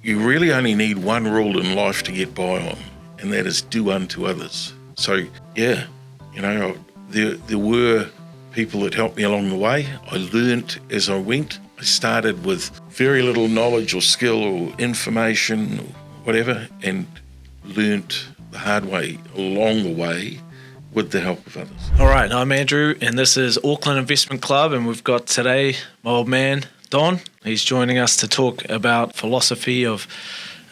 you really only need one rule in life to get by on, and that is do unto others. So, yeah, there were people that helped me along the way. I learnt as I went. I started with very little knowledge or skill or information or whatever, and learnt the hard way along the way with the help of others. All right, I'm Andrew, and this is Auckland Investment Club, and we've got today my old man, Don. He's joining us to talk about philosophy of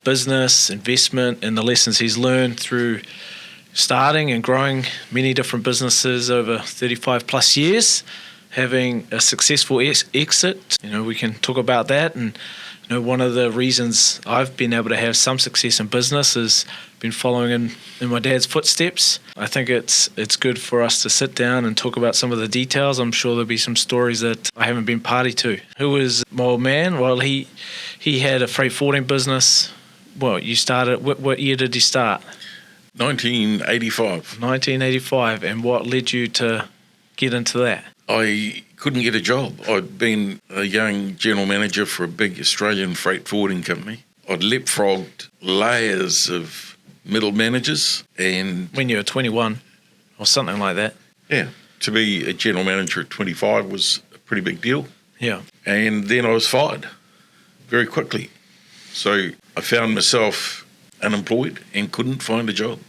business, investment, and the lessons he's learned through starting and growing many different businesses over 35 plus years, having a successful exit. We can talk about that. And one of the reasons I've been able to have some success in business is been following in my dad's footsteps. I think it's good for us to sit down and talk about some of the details. I'm sure there'll be some stories that I haven't been party to. Who was my old man? Well, he had a freight forwarding business. Well, you started, what year did you start? 1985. 1985. And what led you to get into that? I couldn't get a job. I'd been a young general manager for a big Australian freight forwarding company. I'd leapfrogged layers of middle managers, and when you were 21 or something like that. Yeah, to be a general manager at 25 was a pretty big deal. Yeah. And then I was fired very quickly. So I found myself unemployed and couldn't find a job.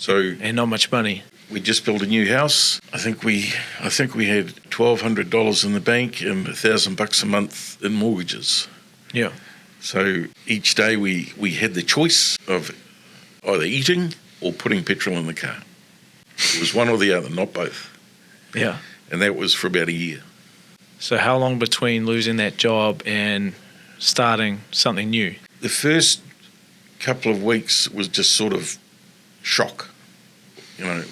And not much money. We just built a new house. I think we had $1,200 in the bank and $1,000 a month in mortgages. Yeah. So each day we had the choice of either eating or putting petrol in the car. It was one or the other, not both. Yeah. And that was for about a year. So how long between losing that job and starting something new? The first couple of weeks was just sort of shock.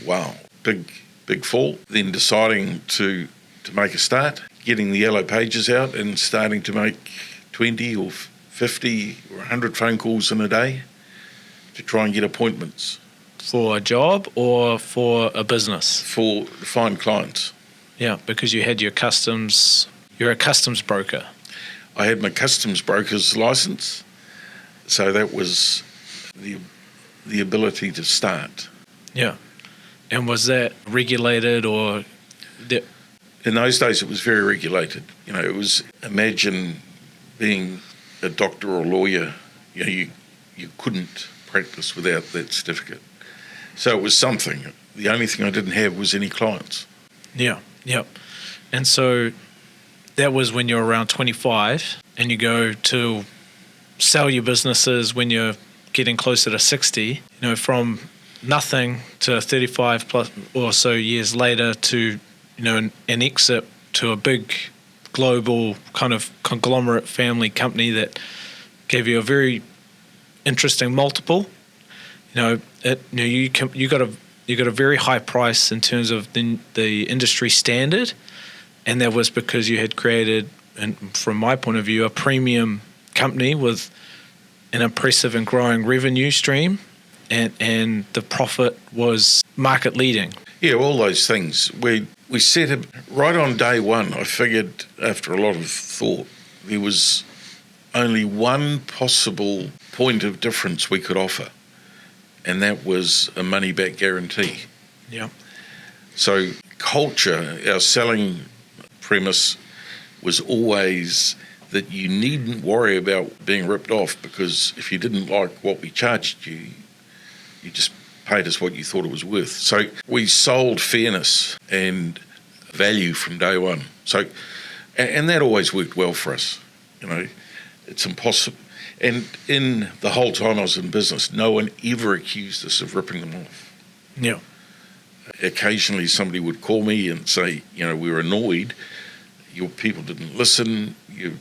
Wow, big fall. Then deciding to make a start, getting the yellow pages out and starting to make 20 or 50 or 100 phone calls in a day to try and get appointments. For a job or for a business? To find clients. Yeah, because you had you're a customs broker. I had my customs broker's license, so that was the ability to start. Yeah. And was that regulated or? In those days, it was very regulated. It was, imagine being a doctor or lawyer. You couldn't practice without that certificate. So it was something. The only thing I didn't have was any clients. Yeah, yep. And so that was when you're around 25 and you go to sell your businesses when you're getting closer to 60, from nothing to 35 plus or so years later to, an exit to a big global kind of conglomerate family company that gave you a very interesting multiple. You got a very high price in terms of the industry standard, and that was because you had created, and from my point of view, a premium company with an impressive and growing revenue stream, and the profit was market leading. Yeah, all those things. We set it right on day one. I figured after a lot of thought, there was only one possible point of difference we could offer, and that was a money-back guarantee. Yeah. So culture, our selling premise was always that you needn't worry about being ripped off, because if you didn't like what we charged you, you just paid us what you thought it was worth. So we sold fairness and value from day one. So, and that always worked well for us. It's impossible. And in the whole time I was in business, no one ever accused us of ripping them off. Yeah. Occasionally somebody would call me and say, we were annoyed. Your people didn't listen. You've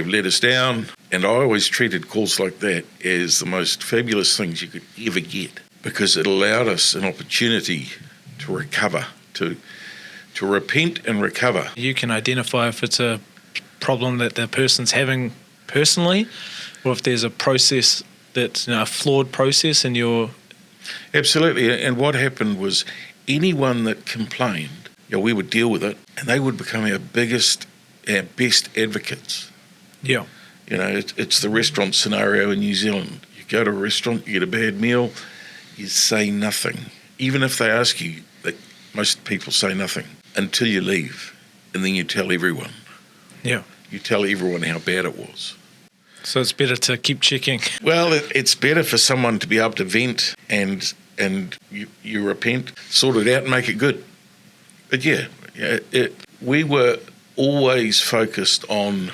let us down. And I always treated calls like that as the most fabulous things you could ever get, because it allowed us an opportunity to recover, to repent and recover. You can identify if it's a problem that the person's having personally, or if there's a process that's a flawed process in your... Absolutely. And what happened was anyone that complained, we would deal with it, and they would become our best advocates. Yeah. It's the restaurant scenario in New Zealand. You go to a restaurant, you get a bad meal, you say nothing. Even if they ask you, most people say nothing until you leave, and then you tell everyone. Yeah. You tell everyone how bad it was. So it's better to keep checking. Well, it's better for someone to be able to vent and you repent, sort it out and make it good. But we were always focused on,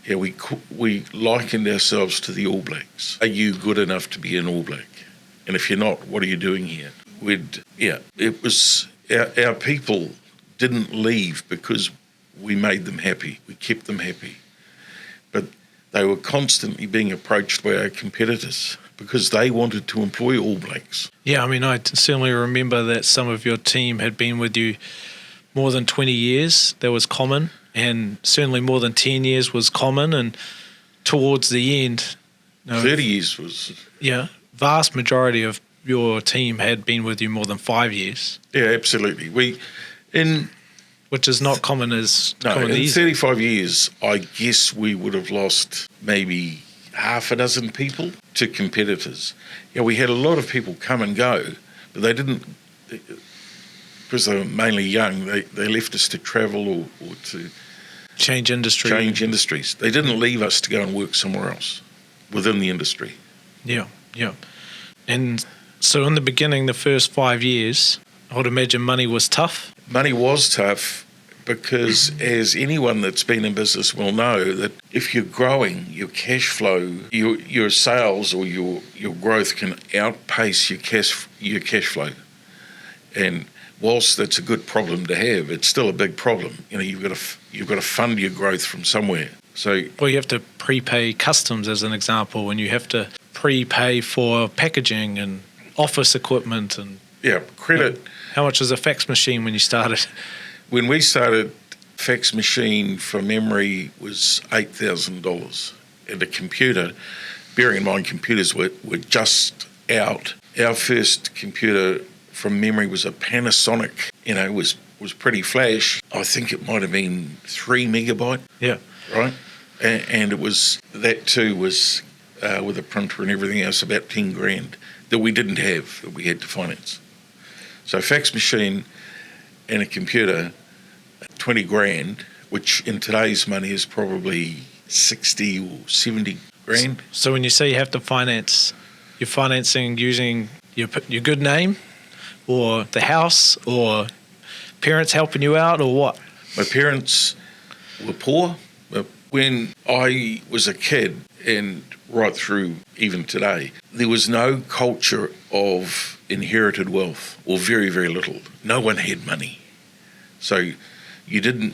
we likened ourselves to the All Blacks. Are you good enough to be an All Black? And if you're not, what are you doing here? It was, our people didn't leave because we made them happy. We kept them happy. But they were constantly being approached by our competitors because they wanted to employ All Blacks. Yeah, I mean, I certainly remember that some of your team had been with you more than 20 years. That was common, and certainly more than 10 years was common. And towards the end, 30 years was... Yeah, vast majority of your team had been with you more than 5 years. Yeah, absolutely. Which is not common as common in these 35 years, I guess we would have lost maybe half a dozen people to competitors. We had a lot of people come and go, but they didn't, because they were mainly young, they left us to travel or to change industries. They didn't leave us to go and work somewhere else within the industry. Yeah. And so in the beginning, the first 5 years, I would imagine money was tough. Money was tough because, as anyone that's been in business will know, that if you're growing, your cash flow, your sales or your growth can outpace your cash flow. And whilst that's a good problem to have, it's still a big problem. You've got to fund your growth from somewhere. So, well, you have to prepay customs, as an example, and you have to prepay for packaging and office equipment and credit. How much was a fax machine when you started? When we started, fax machine from memory was $8,000, and a computer. Bearing in mind, computers were just out. Our first computer from memory was a Panasonic. Was pretty flash. I think it might have been 3 megabyte. Yeah. Right, and it was that too was with a printer and everything else about 10 grand that we didn't have, that we had to finance. So fax machine and a computer, 20 grand, which in today's money is probably 60 or 70 grand. So when you say you have to finance, you're financing using your good name, or the house, or parents helping you out, or what? My parents were poor. When I was a kid, and right through even today, there was no culture of inherited wealth, or very, very little. No one had money. So you didn't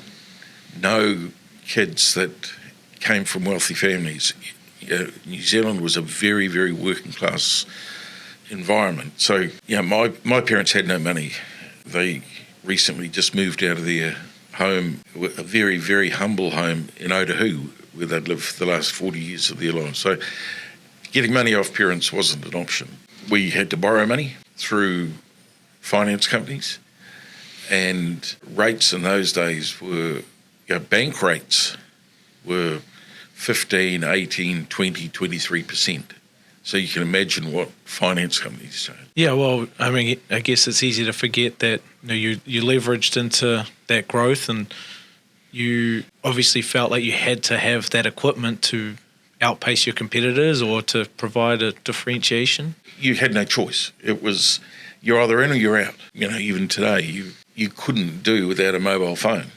know kids that came from wealthy families. New Zealand was a very, very working class environment. So my parents had no money. They recently just moved out of their home, a very, very humble home in Otahu, where they'd lived the last 40 years of their lives. So getting money off parents wasn't an option. We had to borrow money through finance companies, and rates in those days were, bank rates were 15, 18, 20, 23%. So you can imagine what finance companies say. Yeah, well, I mean, I guess it's easy to forget that you leveraged into that growth, and you obviously felt like you had to have that equipment to outpace your competitors or to provide a differentiation. You had no choice. It was, you're either in or you're out. Even today, you couldn't do without a mobile phone.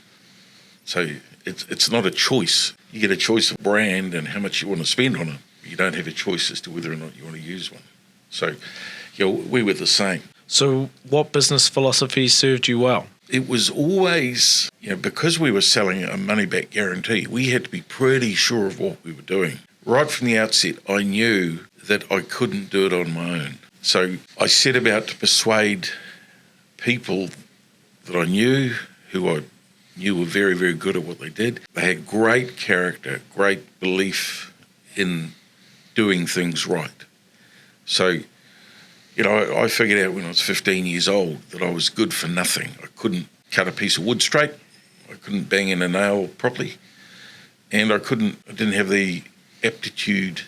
So it's not a choice. You get a choice of brand and how much you want to spend on it. You don't have a choice as to whether or not you want to use one. So, we were the same. So what business philosophy served you well? It was always, because we were selling a money-back guarantee, we had to be pretty sure of what we were doing. Right from the outset, I knew that I couldn't do it on my own. So I set about to persuade people that I knew, who I knew were very, very good at what they did. They had great character, great belief in doing things right. So, I figured out when I was 15 years old that I was good for nothing. I couldn't cut a piece of wood straight. I couldn't bang in a nail properly. And I didn't have the aptitude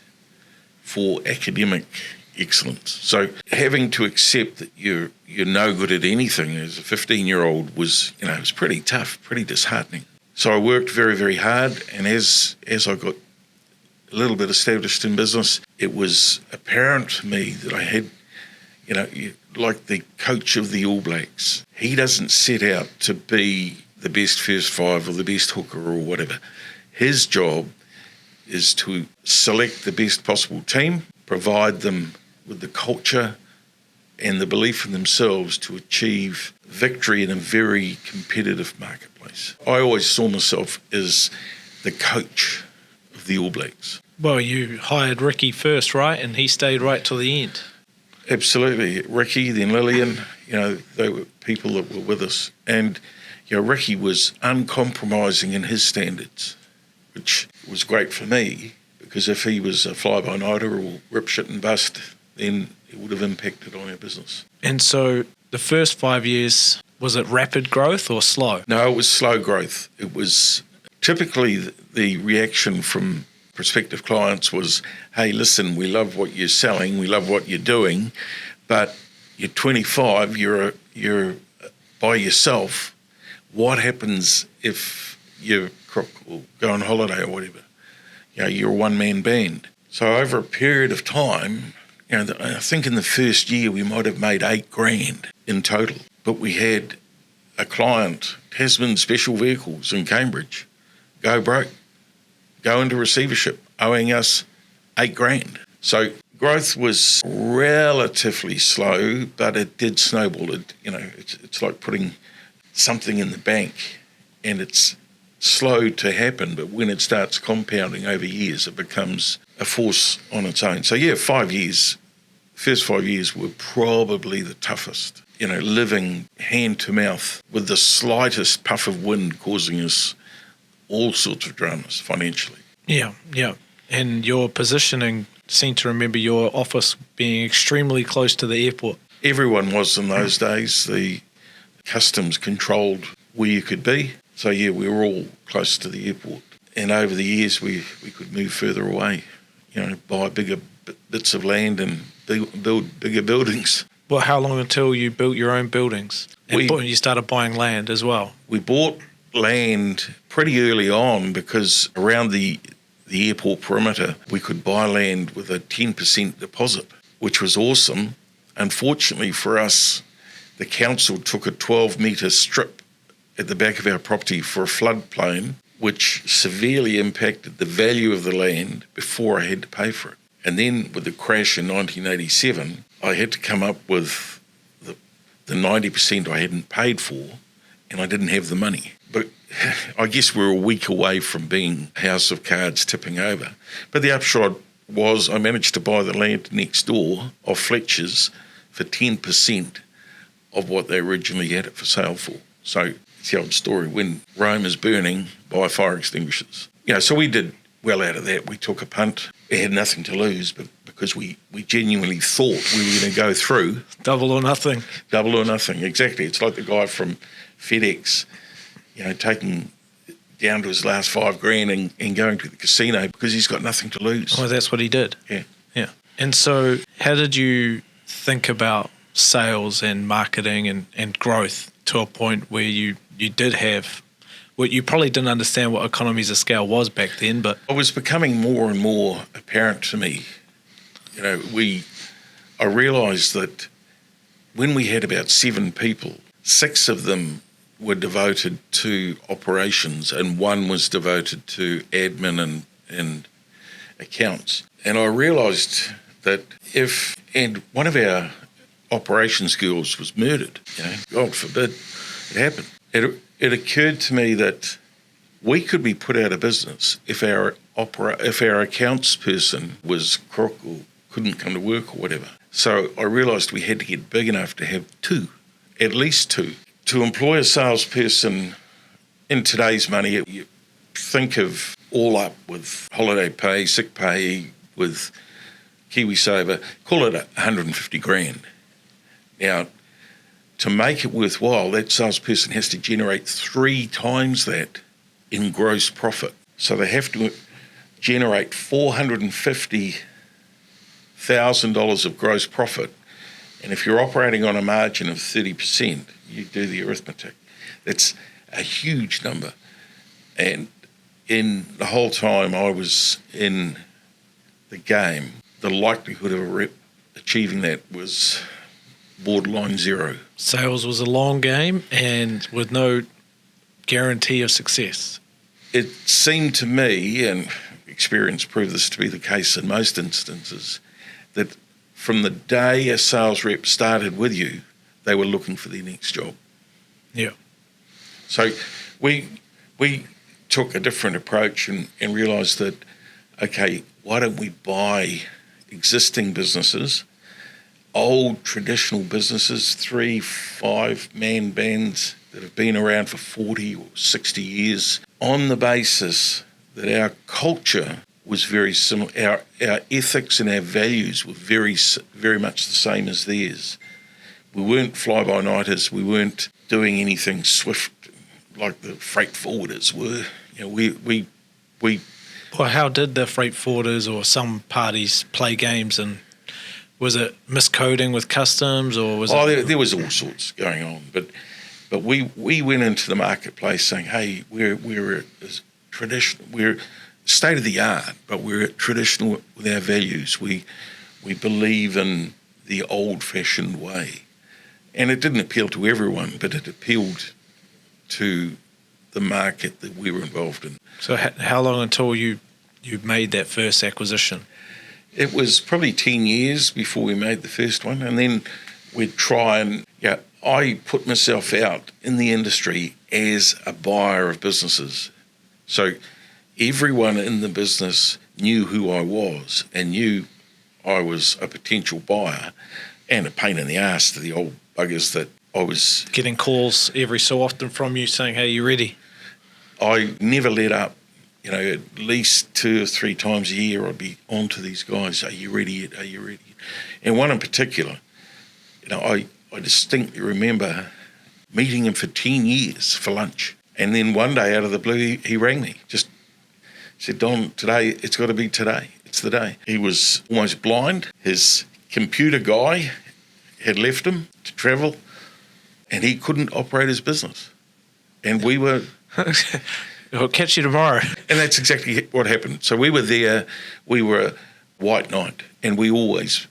for academic excellence. So having to accept that you're no good at anything as a 15-year-old was, it was pretty tough, pretty disheartening. So I worked very, very hard, and as I got a little bit established in business, it was apparent to me that I had, like the coach of the All Blacks, he doesn't set out to be the best first five or the best hooker or whatever. His job is to select the best possible team, provide them with the culture and the belief in themselves to achieve victory in a very competitive marketplace. I always saw myself as the coach of the All Blacks. Well, you hired Ricky first, right? And he stayed right till the end. Absolutely. Ricky, then Lillian, they were people that were with us. And, Ricky was uncompromising in his standards, which was great for me, because if he was a fly-by-nighter or rip, shit and bust, then it would have impacted on our business. And so the first 5 years, was it rapid growth or slow? No, it was slow growth. It was typically the reaction from prospective clients was, hey, listen, we love what you're selling, we love what you're doing, but you're 25, you're by yourself. What happens if you crook or go on holiday or whatever? You're a one-man band. So over a period of time, I think in the first year we might have made $8,000 in total. But we had a client, Tasman Special Vehicles in Cambridge, go broke, go into receivership, owing us $8,000. So growth was relatively slow, but it did snowball. It's like putting something in the bank, and it's slow to happen, but when it starts compounding over years, it becomes a force on its own. So 5 years, first 5 years were probably the toughest. Living hand to mouth with the slightest puff of wind causing us all sorts of dramas financially. Yeah. And your positioning, seem to remember your office being extremely close to the airport. Everyone was in those days. The customs controlled where you could be. So, we were all close to the airport. And over the years, we could move further away, buy bigger bits of land and build bigger buildings. Well, how long until you built your own buildings? And you started buying land as well? We bought land pretty early on because around the airport perimeter, we could buy land with a 10% deposit, which was awesome. Unfortunately for us, the council took a 12-metre strip at the back of our property for a floodplain, which severely impacted the value of the land before I had to pay for it. And then with the crash in 1987, I had to come up with the 90% I hadn't paid for, and I didn't have the money. But I guess we were a week away from being House of Cards tipping over. But the upshot was I managed to buy the land next door of Fletcher's for 10% of what they originally had it for sale for. So it's the old story, when Rome is burning, buy fire extinguishers. So we did well out of that. We took a punt. We had nothing to lose, but because we genuinely thought we were going to go through. Double or nothing. Double or nothing, exactly. It's like the guy from FedEx, taking down to his last $5,000 and going to the casino because he's got nothing to lose. Oh, that's what he did. Yeah. And so how did you think about sales and marketing and growth to a point where you did have, well, you probably didn't understand what economies of scale was back then, but it was becoming more and more apparent to me. I realised that when we had about 7 people, 6 of them were devoted to operations and 1 was devoted to admin and accounts. And I realised that and one of our operations girls was murdered, God forbid it happened. It occurred to me that we could be put out of business if our accounts person was crook or couldn't come to work or whatever. So I realised we had to get big enough to have 2, at least 2. To employ a salesperson in today's money, you think of all up with holiday pay, sick pay, with KiwiSaver, call it $150,000. Now, to make it worthwhile, that salesperson has to generate 3 times that in gross profit. So they have to generate $450,000 of gross profit, and if you're operating on a margin of 30%, you do the arithmetic. That's a huge number. And in the whole time I was in the game, the likelihood of achieving that was borderline zero. Sales was a long game and with no guarantee of success. It seemed to me, and experience proved this to be the case in most instances, that from the day a sales rep started with you, they were looking for their next job. Yeah. So we took a different approach and realised that, okay, why don't we buy existing businesses, old traditional businesses, 3-5-man bands that have been around for 40 or 60 years, on the basis that our culture was very similar, our ethics and our values were very much the same as theirs. We weren't fly-by-nighters, we weren't doing anything swift like the freight forwarders were. You know, we Well, how did the freight forwarders or some parties play games, and was it miscoding with customs, or was it? There was all sorts going on, but we went into the marketplace saying, hey, we're traditional, we're state of the art, but we're traditional with our values. We believe in the old-fashioned way, and it didn't appeal to everyone, but it appealed to the market that we were involved in. So how long until you made that first acquisition? It was probably 10 years before we made the first one, and then we'd try and, I put myself out in the industry as a buyer of businesses. So everyone in the business knew who I was and knew I was a potential buyer and a pain in the ass to the old buggers that I was... Getting calls every so often from you saying, hey, you ready? I never let up. You know, at least 2 or 3 times a year I'd be on to these guys, are you ready yet, are you ready yet? And one in particular, you know, I distinctly remember meeting him for 10 years for lunch. And then one day out of the blue, he rang me, just said, Don, today, it's got to be today. It's the day. He was almost blind. His computer guy had left him to travel, and he couldn't operate his business. And we were... I'll catch you tomorrow. And that's exactly what happened. So we were there, we were a white knight, and we always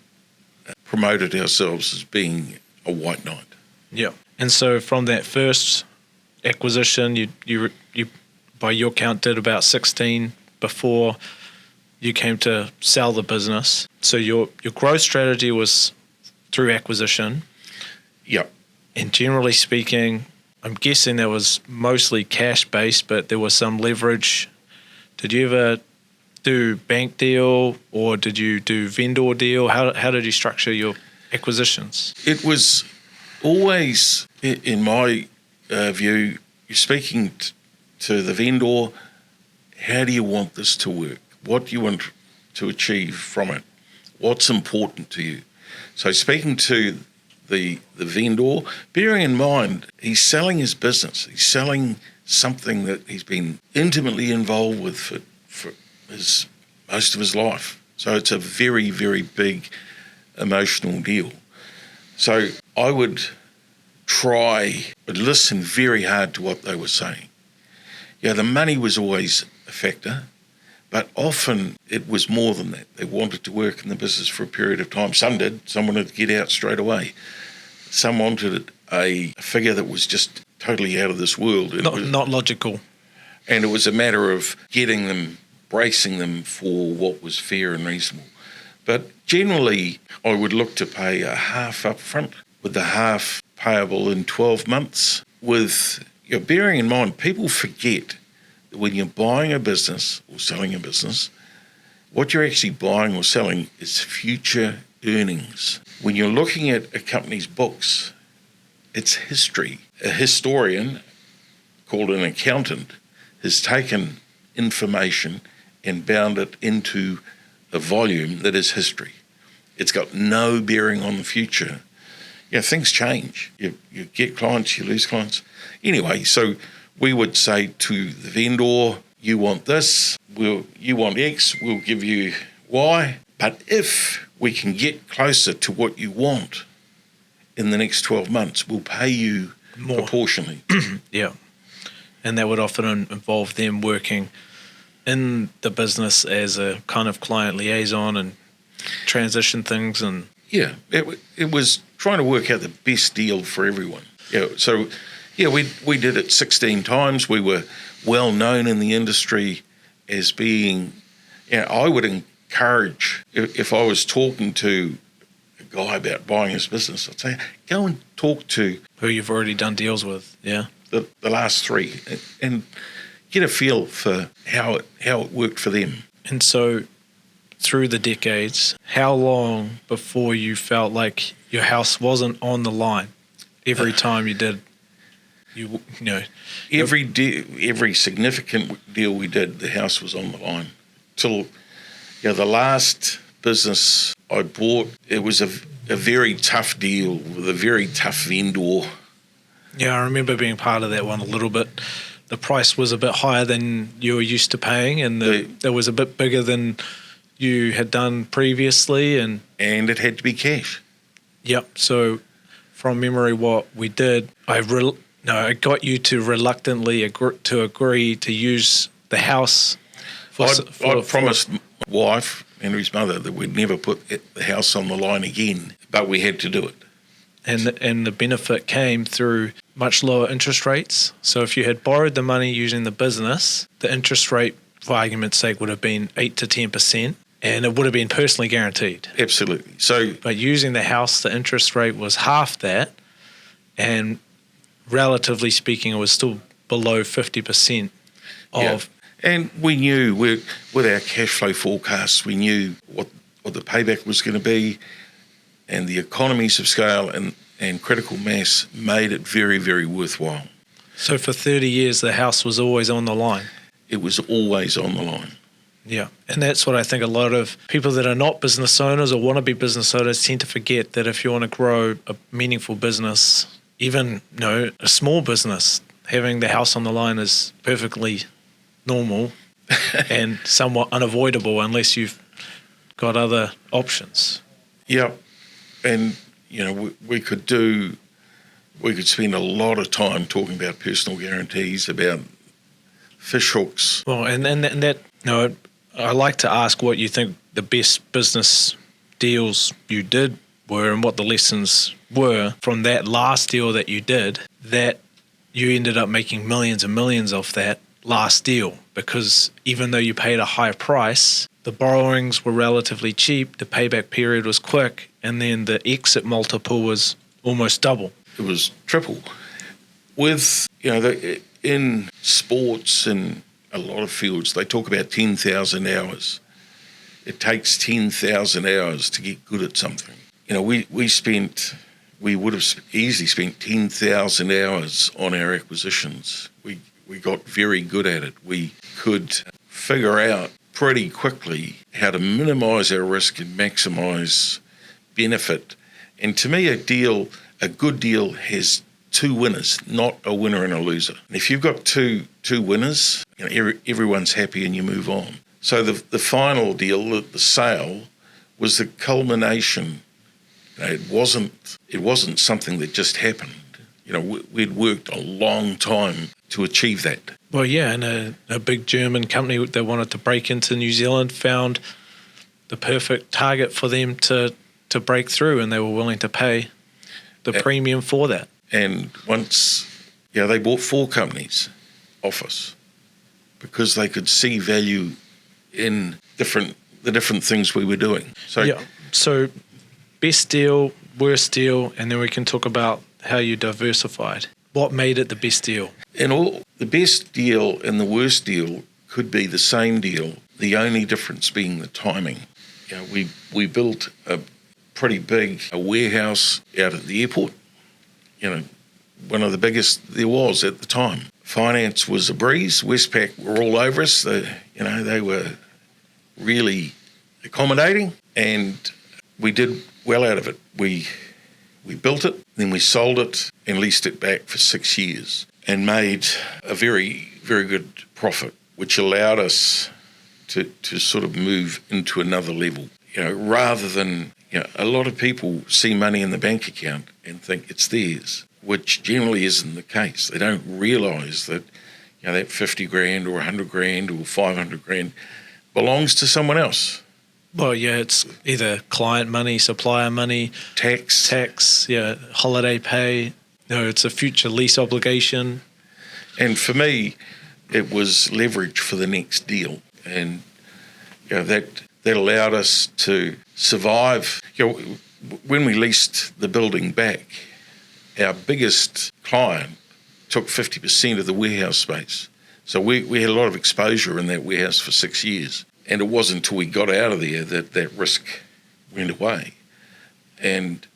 promoted ourselves as being a white knight. Yeah. And so from that first acquisition, you by your count did about 16 before you came to sell the business. So your growth strategy was through acquisition. Yep. And generally speaking, I'm guessing that was mostly cash-based, but there was some leverage. Did you ever do bank deal, or did you do vendor deal? How did you structure your acquisitions? It was always, in my view, you're speaking to the vendor, how do you want this to work? What do you want to achieve from it? What's important to you? So speaking to the vendor, bearing in mind he's selling his business, he's selling something that he's been intimately involved with for most of his life. So it's a very, very big emotional deal. So I would listen very hard to what they were saying. Yeah, the money was always a factor, but often it was more than that. They wanted to work in the business for a period of time. Some did. Some wanted to get out straight away. Some wanted a figure that was just totally out of this world. Not logical. And it was a matter of getting them, bracing them for what was fair and reasonable. But generally, I would look to pay a half up front, with the half payable in 12 months. With, bearing in mind, people forget that when you're buying a business or selling a business, what you're actually buying or selling is future earnings. When you're looking at a company's books, it's history. A historian, called an accountant, has taken information and bound it into a volume that is history. It's got no bearing on the future. Things change. You get clients, you lose clients. Anyway, so we would say to the vendor, you want this, you want X, we'll give you Y. But if we can get closer to what you want in the next 12 months, we'll pay you more proportionally. Yeah. And that would often involve them working in the business as a kind of client liaison and transition things. And yeah, it was trying to work out the best deal for everyone. Yeah, so yeah, we did it 16 times. We were well known in the industry as being, I would encourage, if I was talking to a guy about buying his business, I'd say, go and talk to who you've already done deals with, yeah. The last three and get a feel for how it worked for them. And so through the decades, how long before you felt like your house wasn't on the line every time you did, you know? Every significant deal we did, the house was on the line. Till the last business I bought, it was a very tough deal with a very tough vendor. Yeah, I remember being part of that one a little bit. The price was a bit higher than you were used to paying, and it was a bit bigger than you had done previously. And it had to be cash. Yep. So from memory, what we did, I got you to reluctantly agree to use the house. I promised my wife, Henry's mother, that we'd never put the house on the line again, but we had to do it. And the benefit came through much lower interest rates. So if you had borrowed the money using the business, the interest rate, for argument's sake, would have been 8 to 10%, and it would have been personally guaranteed. Absolutely. But using the house, the interest rate was half that, and relatively speaking, it was still below 50% of. Yeah. And we knew with our cash flow forecasts, we knew what the payback was going to be. And the economies of scale and critical mass made it very, very worthwhile. So for 30 years, the house was always on the line? It was always on the line. Yeah. And that's what I think a lot of people that are not business owners or want to be business owners tend to forget, that if you want to grow a meaningful business, even a small business, having the house on the line is perfectly normal and somewhat unavoidable unless you've got other options. Yeah. And, we could spend a lot of time talking about personal guarantees, about fish hooks. Well, and that, I like to ask what you think the best business deals you did were and what the lessons were from that last deal that you did, that you ended up making millions and millions off that last deal, because even though you paid a high price, the borrowings were relatively cheap, the payback period was quick, and then the exit multiple was almost double. It was triple. With, in sports and a lot of fields, they talk about 10,000 hours. It takes 10,000 hours to get good at something. We would have easily spent 10,000 hours on our acquisitions. We got very good at it. We could figure out pretty quickly how to minimise our risk and maximise benefit. And to me, a good deal has two winners, not a winner and a loser. And if you've got two winners, everyone's happy and you move on. So the final deal, the sale, was the culmination. It wasn't something that just happened. We'd worked a long time to achieve that. Well, yeah, and a big German company that wanted to break into New Zealand found the perfect target for them to break through, and they were willing to pay the premium for that. And once, they bought 4 companies off us because they could see value in the different things we were doing. So best deal, worst deal, and then we can talk about how you diversified. What made it the best deal? And the best deal and the worst deal could be the same deal, the only difference being the timing. We built a pretty big warehouse out at the airport, one of the biggest there was at the time. Finance was a breeze. Westpac were all over us. They were really accommodating, and we did well out of it. We built it, then we sold it and leased it back for 6 years and made a very, very good profit. which allowed us to sort of move into another level. Rather than, a lot of people see money in the bank account and think it's theirs, which generally isn't the case. They don't realise that, that 50 grand or 100 grand or 500 grand belongs to someone else. Well, yeah, it's either client money, supplier money, Tax, holiday pay. It's a future lease obligation. And for me, it was leverage for the next deal. And that allowed us to survive. When we leased the building back, our biggest client took 50% of the warehouse space. So we had a lot of exposure in that warehouse for 6 years. And it wasn't until we got out of there that risk went away. And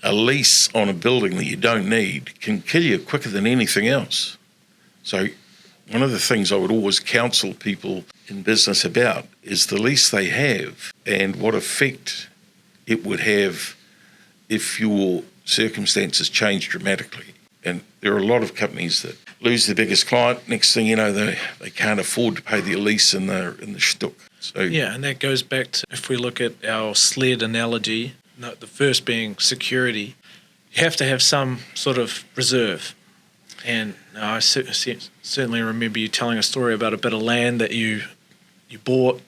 a lease on a building that you don't need can kill you quicker than anything else. So one of the things I would always counsel people in business about is the lease they have and what effect it would have if your circumstances change dramatically. And there are a lot of companies that lose their biggest client. Next thing you know, they can't afford to pay their lease and they're in the shtuk. So, yeah, and that goes back to, if we look at our SLED analogy, the first being security, you have to have some sort of reserve. And I certainly remember you telling a story about a bit of land that you bought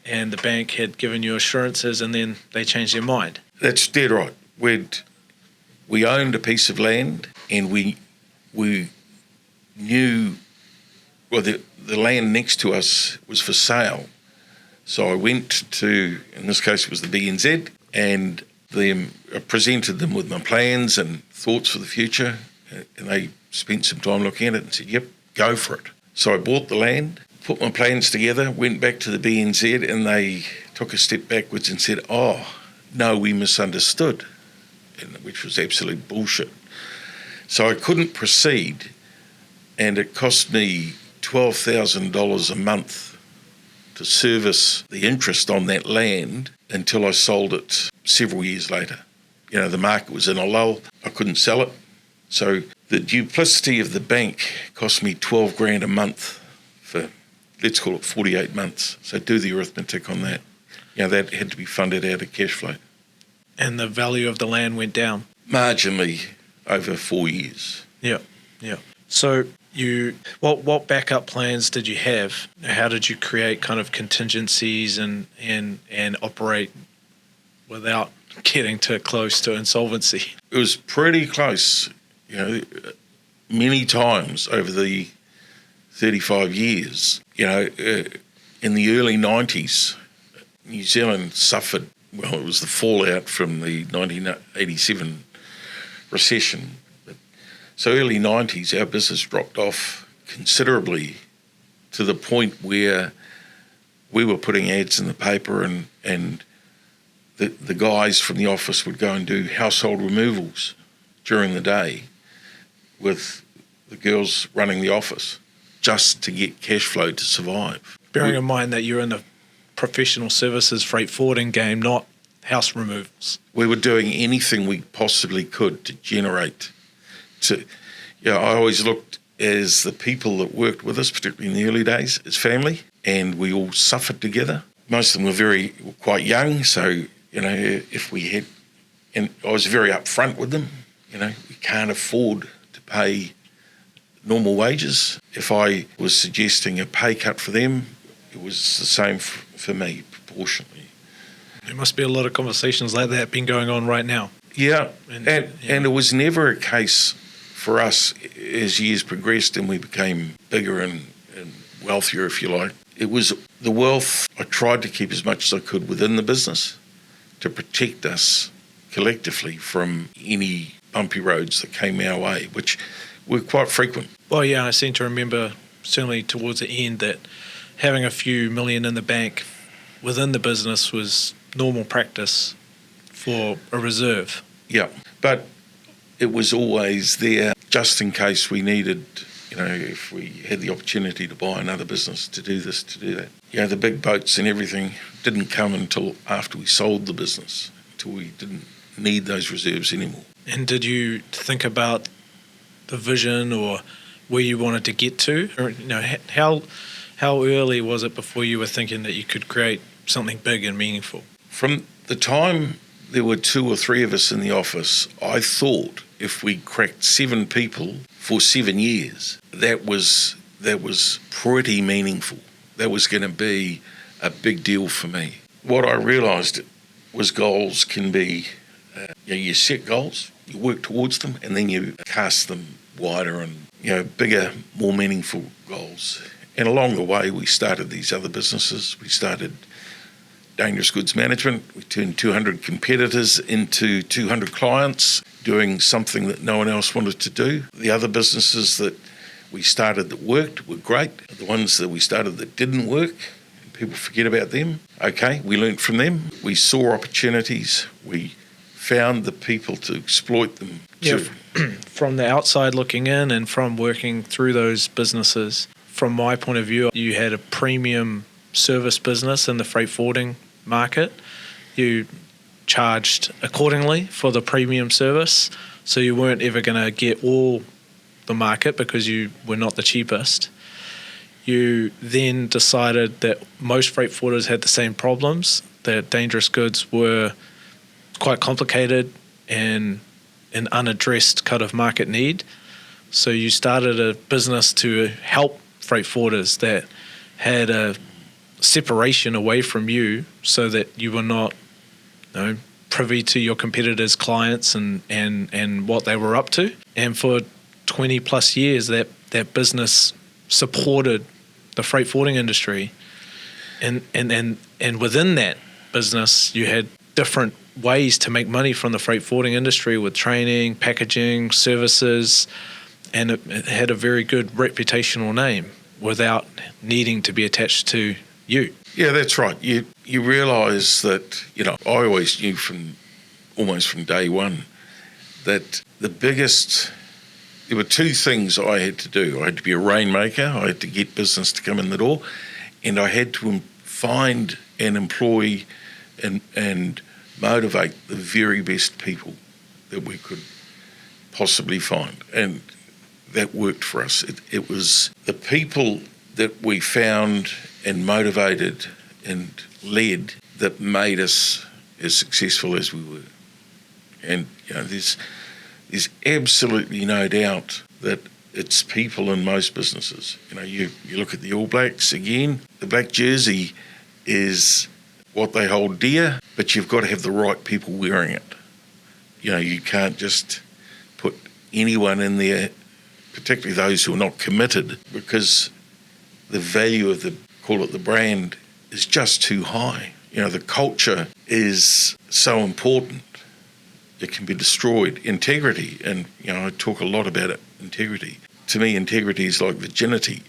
and the bank had given you assurances and then they changed their mind. That's dead right. We owned a piece of land and we knew, well, the land next to us was for sale. So I went to, in this case it was the BNZ, and I presented them with my plans and thoughts for the future, and they spent some time looking at it and said, yep, go for it. So I bought the land, put my plans together, went back to the BNZ, and they took a step backwards and said, oh, no, we misunderstood, which was absolute bullshit. So I couldn't proceed, and it cost me $12,000 a month to service the interest on that land until I sold it several years later. The market was in a lull. I couldn't sell it. So the duplicity of the bank cost me 12 grand a month for, let's call it 48 months. So do the arithmetic on that. That had to be funded out of cash flow. And the value of the land went down? Marginally over 4 years. Yeah. So what backup plans did you have? How did you create kind of contingencies and operate without getting too close to insolvency? It was pretty close. Many times over the 35 years, in the early 90s, New Zealand suffered, well, it was the fallout from the 1987 recession. So early 90s, our business dropped off considerably to the point where we were putting ads in the paper and the guys from the office would go and do household removals during the day with the girls running the office just to get cash flow to survive. Bearing in mind that you're in the professional services freight forwarding game, not house removals. We were doing anything we possibly could to generate. I always looked as the people that worked with us, particularly in the early days, as family, and we all suffered together. Most of them were quite young, so, if we had, and I was very upfront with them, we can't afford to pay normal wages. If I was suggesting a pay cut for them, it was the same for me, proportionately. There must be a lot of conversations like that been going on right now. Yeah, and it was never a case for us as years progressed and we became bigger and wealthier, if you like. It was the wealth I tried to keep as much as I could within the business to protect us collectively from any bumpy roads that came our way, which were quite frequent. Well, yeah, I seem to remember, certainly towards the end, that having a few million in the bank within the business was normal practice for a reserve. Yeah, but it was always there just in case we needed, if we had the opportunity to buy another business, to do this, to do that. The big boats and everything didn't come until after we sold the business, until we didn't need those reserves anymore. And did you think about the vision or where you wanted to get to? Or, how early was it before you were thinking that you could create something big and meaningful? From the time there were 2 or 3 of us in the office, I thought if we cracked 7 people for 7 years, that was pretty meaningful. That was going to be a big deal for me. What I realised was goals can be, you set goals, you work towards them, and then you cast them wider and, bigger, more meaningful goals. And along the way, we started these other businesses. We started Dangerous Goods Management. We turned 200 competitors into 200 clients, doing something that no one else wanted to do. The other businesses that we started that worked were great. The ones that we started that didn't work, people forget about them. Okay, we learnt from them. We saw opportunities. We found the people to exploit them. Yeah, from the outside looking in and from working through those businesses, from my point of view, you had a premium service business in the freight forwarding market. You charged accordingly for the premium service, so you weren't ever going to get all the market because you were not the cheapest. You then decided that most freight forwarders had the same problems, that dangerous goods were quite complicated and an unaddressed kind of market need. So you started a business to help freight forwarders that had a separation away from you so that you were not privy to your competitors' clients and what they were up to. And for 20 plus years, that business supported the freight forwarding industry. And within that business, you had different ways to make money from the freight forwarding industry with training, packaging, services, and it had a very good reputational name without needing to be attached to you. Yeah, that's right. You realise that, I always knew almost from day one that there were 2 things I had to do. I had to be a rainmaker, I had to get business to come in the door, and I had to find and employ and motivate the very best people that we could possibly find. And that worked for us. It was the people that we found and motivated and led that made us as successful as we were. And there's absolutely no doubt that it's people in most businesses. You look at the All Blacks again. The black jersey is what they hold dear, but you've got to have the right people wearing it. You can't just put anyone in there, particularly those who are not committed, because the value of the brand is just too high. The culture is so important. It can be destroyed. Integrity, and I talk a lot about it, integrity. To me, integrity is like virginity.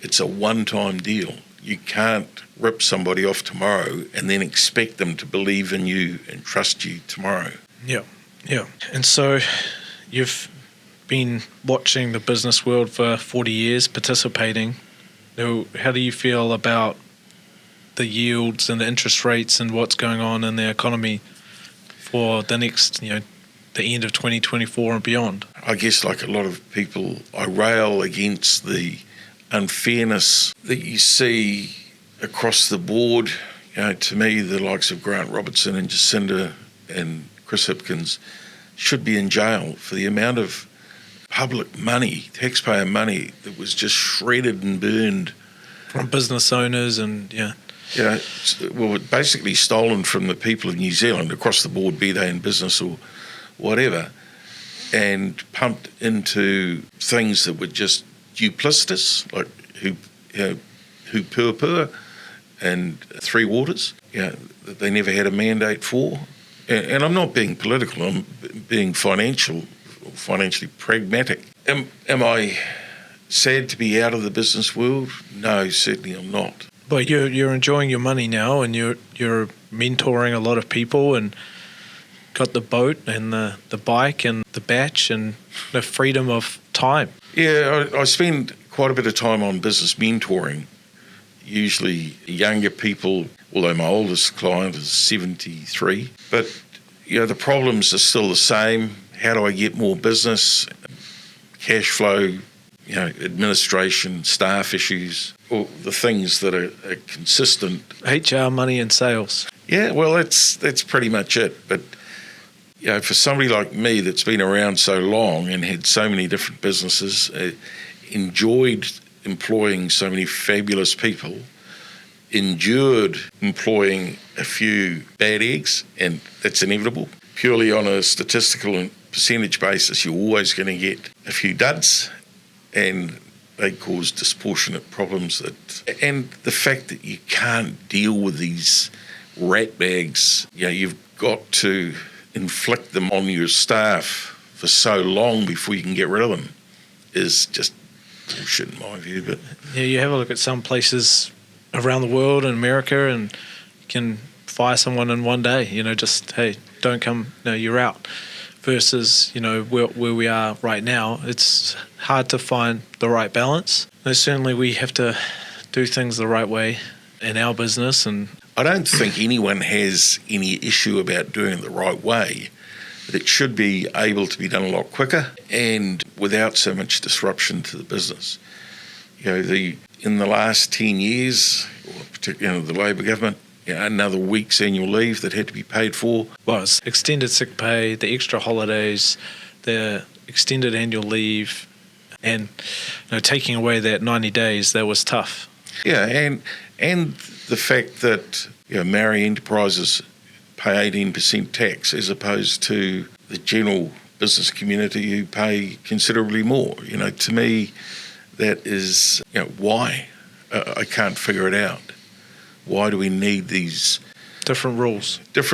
It's a one-time deal. You can't rip somebody off tomorrow and then expect them to believe in you and trust you tomorrow. Yeah. And so you've been watching the business world for 40 years, participating. How do you feel about the yields and the interest rates and what's going on in the economy for the next, the end of 2024 and beyond? I guess like a lot of people, I rail against the unfairness that you see across the board. To me, the likes of Grant Robertson and Jacinda and Chris Hipkins should be in jail for the amount of public money, taxpayer money, that was just shredded and burned. From business owners and, basically stolen from the people of New Zealand across the board, be they in business or whatever, and pumped into things that were just duplicitous, like Pua and Three Waters, that they never had a mandate for. And I'm not being political, I'm being financially pragmatic. Am I sad to be out of the business world? No, certainly I'm not. But you're enjoying your money now, and you're mentoring a lot of people, and got the boat and the bike and the batch and the freedom of time. Yeah, I spend quite a bit of time on business mentoring, usually younger people, although my oldest client is 73. But, the problems are still the same. How do I get more business, cash flow, administration, staff issues, or the things that are consistent. HR, money, and sales. Yeah, well, that's pretty much it. But for somebody like me that's been around so long and had so many different businesses, enjoyed employing so many fabulous people, endured employing a few bad eggs, and that's inevitable. Purely on a statistical and percentage basis, you're always going to get a few duds, and they cause disproportionate problems. And the fact that you can't deal with these rat bags, you've got to inflict them on your staff for so long before you can get rid of them, is just bullshit in my view. But yeah, you have a look at some places around the world in America, and you can fire someone in one day. Just hey, don't come. No, you're out. Versus where we are right now, it's hard to find the right balance. And certainly, we have to do things the right way in our business. And I don't think anyone has any issue about doing it the right way, but it should be able to be done a lot quicker and without so much disruption to the business. In the last 10 years, or particularly the Labor government, another week's annual leave that had to be paid for. Well, it's extended sick pay, the extra holidays, the extended annual leave, and taking away that 90 days, that was tough. Yeah, and the fact that Maori enterprises pay 18% tax as opposed to the general business community who pay considerably more. To me, that is why I can't figure it out. Why do we need these different rules? God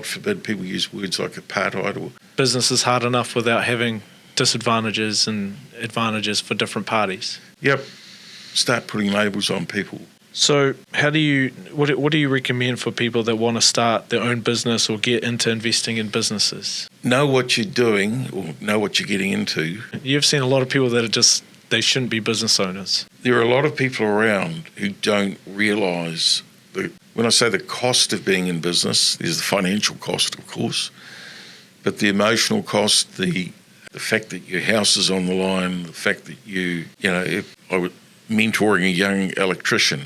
forbid people use words like apartheid. Or business is hard enough without having disadvantages and advantages for different parties. Yep. Start putting labels on people. So what do you recommend for people that want to start their own business or get into investing in businesses? Know what you're doing or know what you're getting into. You've seen a lot of people that they shouldn't be business owners. There are a lot of people around who don't realise when I say the cost of being in business, there's the financial cost, of course, but the emotional cost, the fact that your house is on the line, the fact that if I was mentoring a young electrician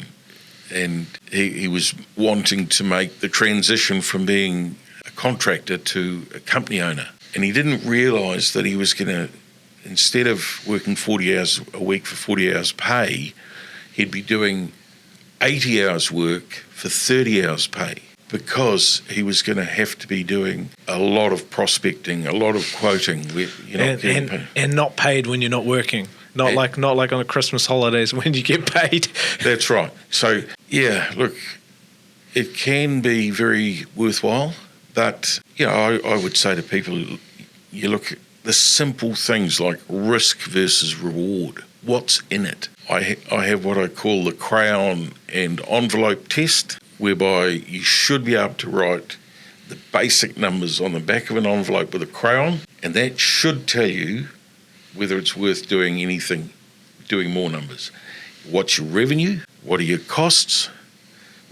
and he was wanting to make the transition from being a contractor to a company owner, and he didn't realise that he was going to, instead of working 40 hours a week for 40 hours pay, he'd be doing 80 hours work for 30 hours pay, because he was going to have to be doing a lot of prospecting, a lot of quoting. And not paid when you're not working. Not like on the Christmas holidays when you get paid. That's right. So, look, it can be very worthwhile, but, I would say to people, you look at the simple things like risk versus reward. What's in it? I have what I call the crayon and envelope test, whereby you should be able to write the basic numbers on the back of an envelope with a crayon, and that should tell you whether it's worth doing more numbers. What's your revenue? What are your costs?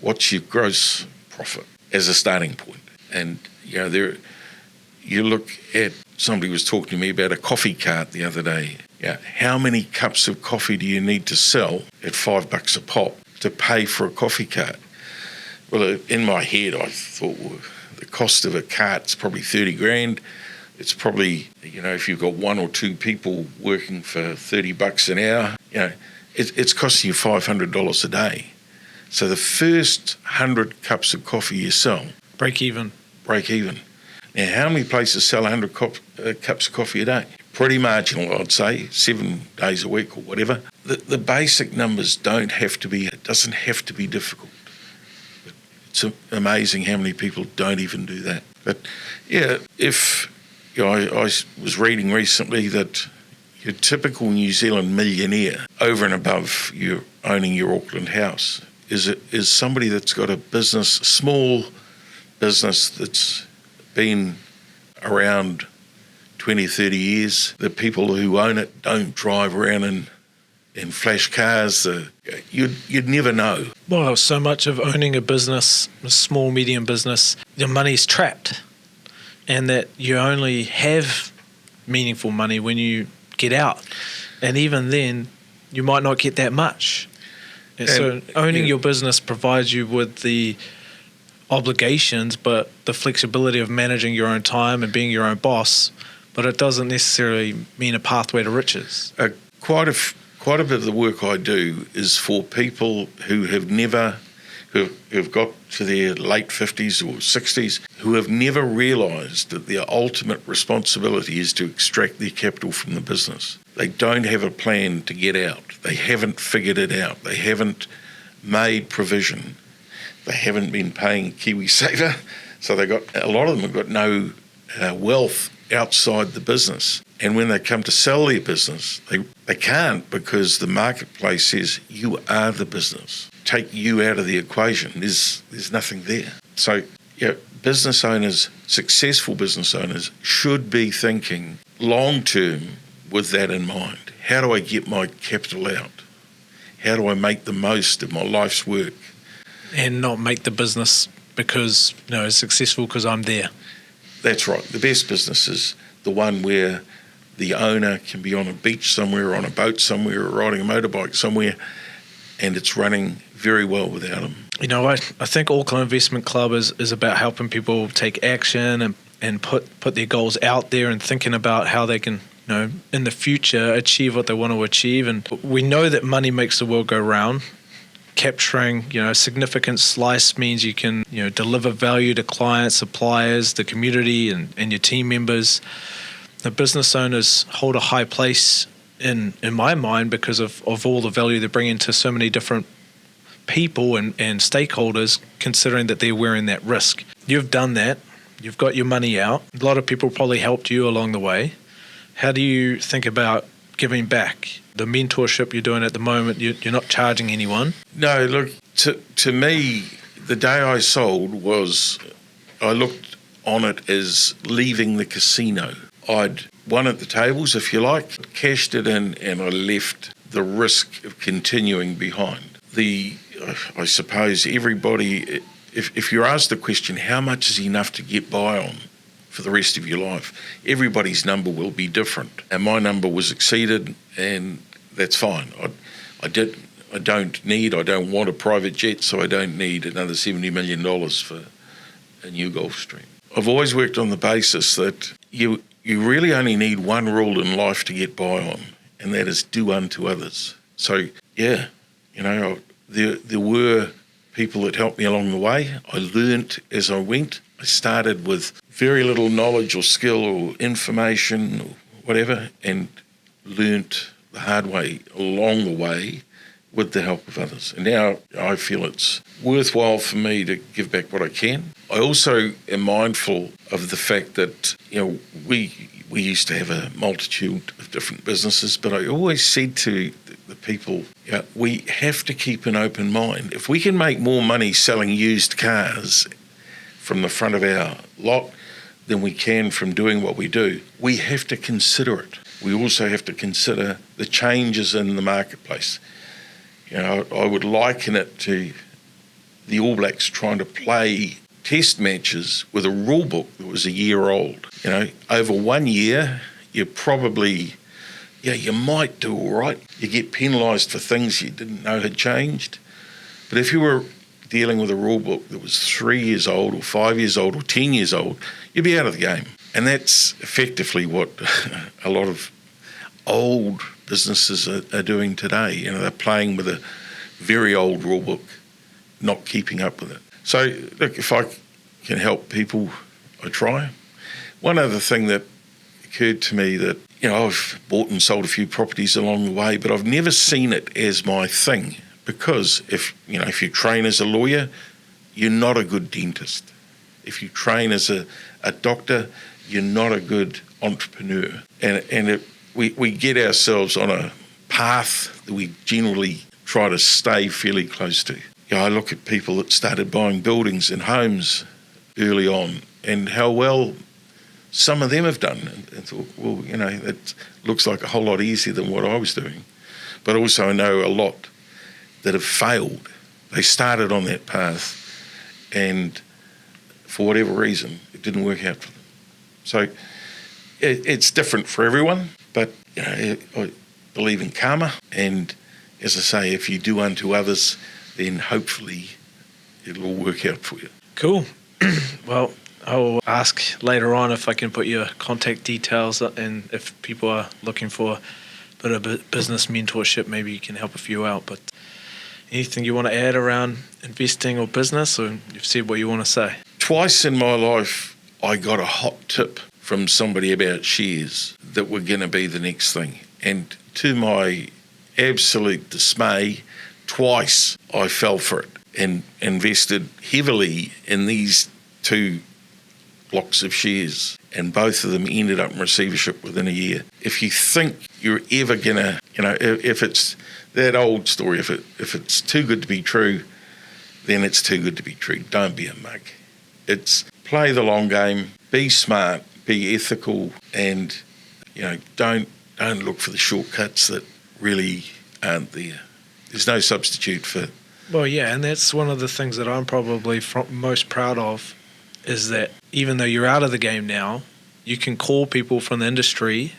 What's your gross profit as a starting point? And, you look at, somebody was talking to me about a coffee cart the other day. How many cups of coffee do you need to sell at $5 a pop to pay for a coffee cart? Well, in my head, I thought, well, the cost of a cart's probably $30,000. It's probably, if you've got one or two people working for $30 an hour, it's costing you $500 a day. So the first 100 cups of coffee you sell, break even. Now, how many places sell 100 cups of coffee a day? Pretty marginal, I'd say, 7 days a week or whatever. The basic numbers it doesn't have to be difficult. It's amazing how many people don't even do that. But I was reading recently that your typical New Zealand millionaire, over and above you owning your Auckland house, is somebody that's got a small business that's been around 20, 30 years. The people who own it don't drive around in flash cars. You'd never know. Well, so much of owning a business, a small, medium business, your money's trapped. And that you only have meaningful money when you get out. And even then, you might not get that much. And so owning your business provides you with the obligations, but the flexibility of managing your own time and being your own boss, but it doesn't necessarily mean a pathway to riches. Quite a bit of the work I do is for people who have got to their late 50s or 60s, who have never realised that their ultimate responsibility is to extract their capital from the business. They don't have a plan to get out. They haven't figured it out. They haven't made provision. They haven't been paying KiwiSaver. So a lot of them have got no wealth outside the business. And when they come to sell their business, they can't, because the marketplace says you are the business. Take you out of the equation. There's nothing there. So business owners, successful business owners, should be thinking long term with that in mind. How do I get my capital out? How do I make the most of my life's work? And not make the business because it's successful because I'm there. That's right. The best business is the one where the owner can be on a beach somewhere, or on a boat somewhere, or riding a motorbike somewhere, and it's running very well without them. I think Auckland Investment Club is about helping people take action and put their goals out there and thinking about how they can, in the future achieve what they want to achieve. And we know that money makes the world go round. Capturing, a significant slice means you can, deliver value to clients, suppliers, the community, and your team members. The business owners hold a high place in my mind because of all the value they bring into so many different people and stakeholders, considering that they're wearing that risk. You've done that. You've got your money out. A lot of people probably helped you along the way. How do you think about giving back? The mentorship you're doing at the moment, you're not charging anyone. No, look, to me, the day I sold I looked on it as leaving the casino. I'd won at the tables, if you like, cashed it in, and I left the risk of continuing behind. I suppose everybody, if you're asked the question, how much is enough to get by on for the rest of your life, everybody's number will be different. And my number was exceeded, and that's fine. I don't want a private jet, so I don't need another $70 million for a new Gulfstream. I've always worked on the basis that you really only need one rule in life to get by on, and that is do unto others. So, there were people that helped me along the way. I learnt as I went. I started with very little knowledge or skill or information or whatever, and learnt the hard way along the way with the help of others. And now I feel it's worthwhile for me to give back what I can. I also am mindful of the fact that, we used to have a multitude of different businesses, but I always said to the people, we have to keep an open mind. If we can make more money selling used cars from the front of our lot than we can from doing what we do, we have to consider it. We also have to consider the changes in the marketplace. I would liken it to the All Blacks trying to play test matches with a rule book that was a year old. Over 1 year, you probably, you might do all right. You get penalised for things you didn't know had changed. But if you were dealing with a rule book that was 3 years old or 5 years old or 10 years old, you'd be out of the game. And that's effectively what a lot of old businesses are doing today. They're playing with a very old rule book, not keeping up with it. So, look, if I can help people, I try. One other thing that occurred to me that, I've bought and sold a few properties along the way, but I've never seen it as my thing, because if you train as a lawyer, you're not a good dentist. If you train as a doctor, you're not a good entrepreneur. And we get ourselves on a path that we generally try to stay fairly close to. I look at people that started buying buildings and homes early on and how well some of them have done, and thought, well, that looks like a whole lot easier than what I was doing. But also I know a lot that have failed. They started on that path, and for whatever reason, it didn't work out for them. So it's different for everyone, but I believe in karma, and as I say, if you do unto others, then hopefully it'll all work out for you. Cool. Well, I'll ask later on if I can put your contact details, and if people are looking for a bit of business mentorship, maybe you can help a few out. But anything you want to add around investing or business, or you've said what you want to say? Twice in my life, I got a hot tip from somebody about shares that were going to be the next thing. And to my absolute dismay, twice I fell for it and invested heavily in these two blocks of shares, and both of them ended up in receivership within a year. If you think you're ever going to, if it's that old story, if it's too good to be true, then it's too good to be true. Don't be a mug. It's play the long game, be smart, be ethical, and don't look for the shortcuts that really aren't there. There's no substitute for. Well, yeah, and that's one of the things that I'm probably most proud of, is that even though you're out of the game now, you can call people from the industry,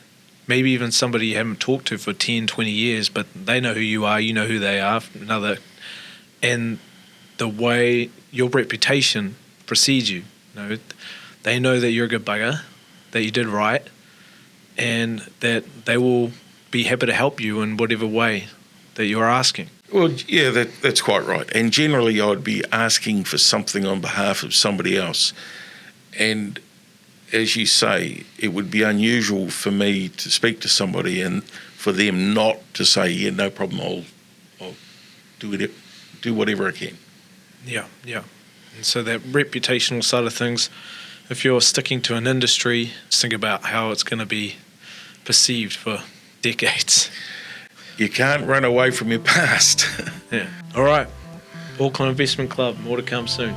maybe even somebody you haven't talked to for 10, 20 years, but they know who you are, you know who they are, and the way your reputation precedes you. They know that you're a good bugger, that you did right, and that they will be happy to help you in whatever way that you're asking. Well, yeah, that's quite right. And generally I'd be asking for something on behalf of somebody else. And as you say, it would be unusual for me to speak to somebody and for them not to say, yeah, no problem, I'll do whatever I can. Yeah. And so that reputational side of things, if you're sticking to an industry, just think about how it's going to be perceived for decades. You can't run away from your past. Yeah. All right. Auckland Investment Club, more to come soon.